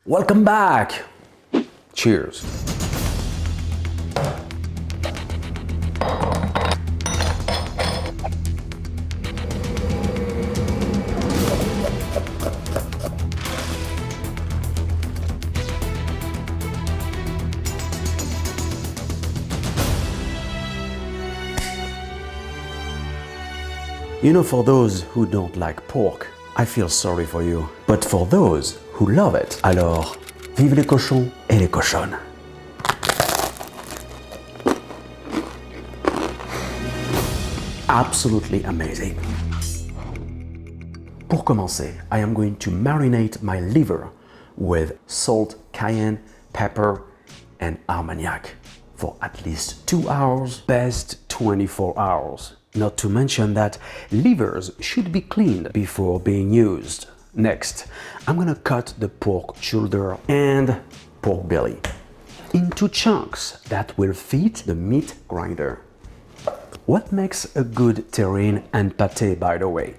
Welcome back! Cheers! You know, for those who don't like pork, I feel sorry for you. But for those who love it, alors, vive les cochons et les cochonnes. Absolutely amazing. Pour commencer, I am going to marinate my liver with salt, cayenne, pepper, and Armagnac for at least 2 hours, best 24 hours. Not to mention that livers should be cleaned before being used. Next, I'm gonna cut the pork shoulder and pork belly into chunks that will fit the meat grinder. What makes a good terrine and pâté, by the way?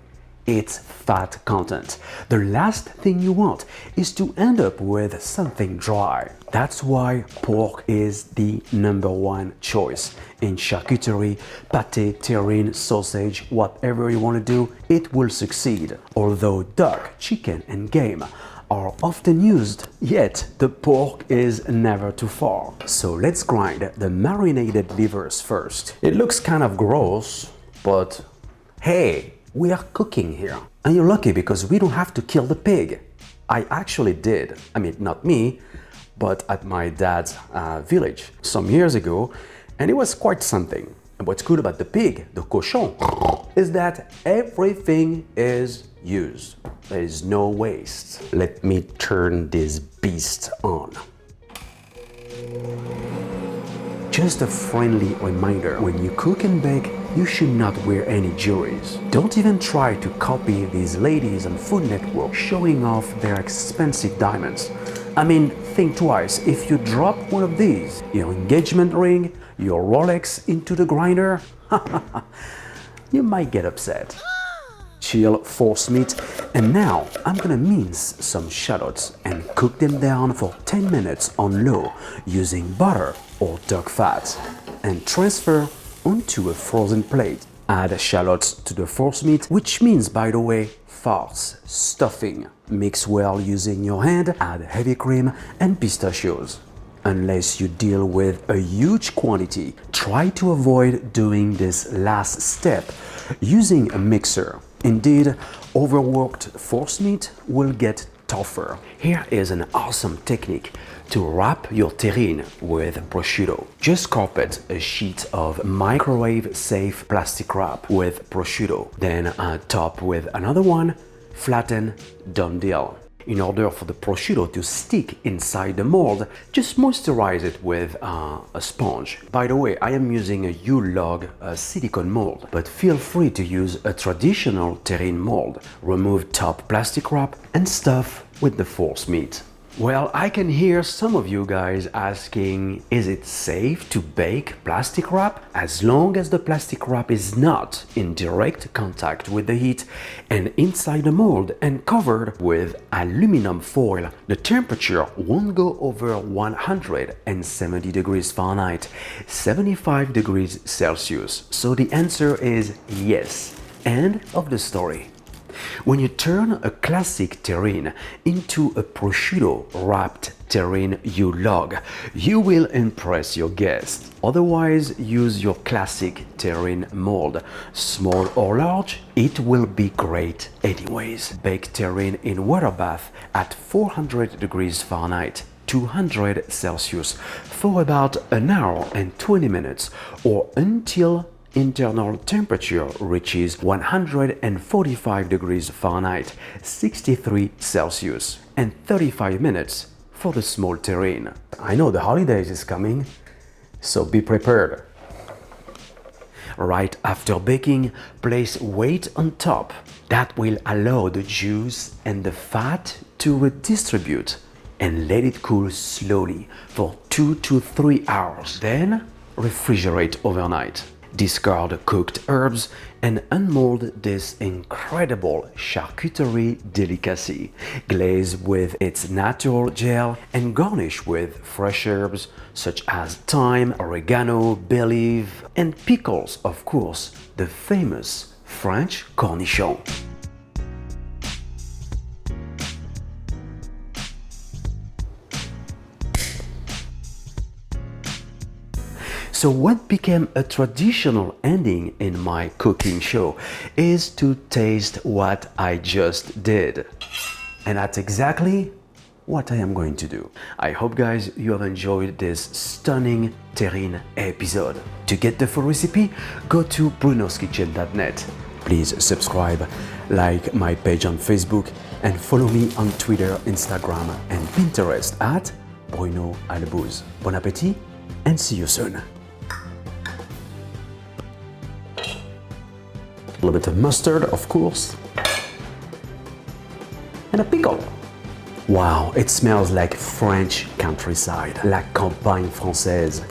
It's fat content. The last thing you want is to end up with something dry. That's why pork is the #1 choice. In charcuterie, pâté, terrine, sausage, whatever you want to do, it will succeed. Although duck, chicken and game are often used, yet the pork is never too far. So let's grind the marinated livers first. It looks kind of gross, but hey, we are cooking here. And you're lucky because we don't have to kill the pig. I actually did. I mean, not me, but at my dad's village some years ago, and it was quite something. And what's good about the pig, the cochon, is that everything is used. There is no waste. Let me turn this beast on. Just a friendly reminder, when you cook and bake, you should not wear any jewelries. Don't even try to copy these ladies on Food Network showing off their expensive diamonds. I mean, think twice. If you drop one of these, your engagement ring, your Rolex into the grinder, you might get upset. Chill force meat, and now I'm gonna mince some shallots and cook them down for 10 minutes on low using butter or duck fat, and transfer onto a frozen plate. Add shallots to the force meat, which means, by the way, farce, stuffing. Mix well using your hand, add heavy cream and pistachios. Unless you deal with a huge quantity, try to avoid doing this last step using a mixer. Indeed, overworked force meat will get tougher. Here is an awesome technique to wrap your terrine with prosciutto. Just carpet a sheet of microwave-safe plastic wrap with prosciutto, then top with another one, flatten, done deal. In order for the prosciutto to stick inside the mold, just moisturize it with a sponge. By the way, I am using a yule log silicone mold, but feel free to use a traditional terrine mold. Remove top plastic wrap and stuff with the force meat. Well, I can hear some of you guys asking, is it safe to bake plastic wrap? As long as the plastic wrap is not in direct contact with the heat and inside the mold and covered with aluminum foil, the temperature won't go over 170 degrees Fahrenheit, 75 degrees Celsius. So the answer is yes. End of the story. When you turn a classic terrine into a prosciutto-wrapped terrine yule log, you will impress your guests. Otherwise, use your classic terrine mold. Small or large, it will be great anyways. Bake terrine in water bath at 400 degrees Fahrenheit, 200 Celsius for about an hour and 20 minutes, or until internal temperature reaches 145 degrees Fahrenheit, 63 Celsius, and 35 minutes for the small terrine. I know the holidays is coming, so be prepared. Right after baking, place weight on top. That will allow the juice and the fat to redistribute, and let it cool slowly for 2 to 3 hours. Then refrigerate overnight. Discard cooked herbs and unmold this incredible charcuterie delicacy. Glaze with its natural gel and garnish with fresh herbs such as thyme, oregano, bay leaf, and pickles, of course, the famous French cornichon. So what became a traditional ending in my cooking show is to taste what I just did. And that's exactly what I am going to do. I hope guys you have enjoyed this stunning Terrine episode. To get the full recipe, go to brunoskitchen.net. Please subscribe, like my page on Facebook, and follow me on Twitter, Instagram, and Pinterest at Bruno Albouze. Bon appétit and see you soon. A little bit of mustard, of course, and a pickle. Wow, it smells like French countryside, la campagne française.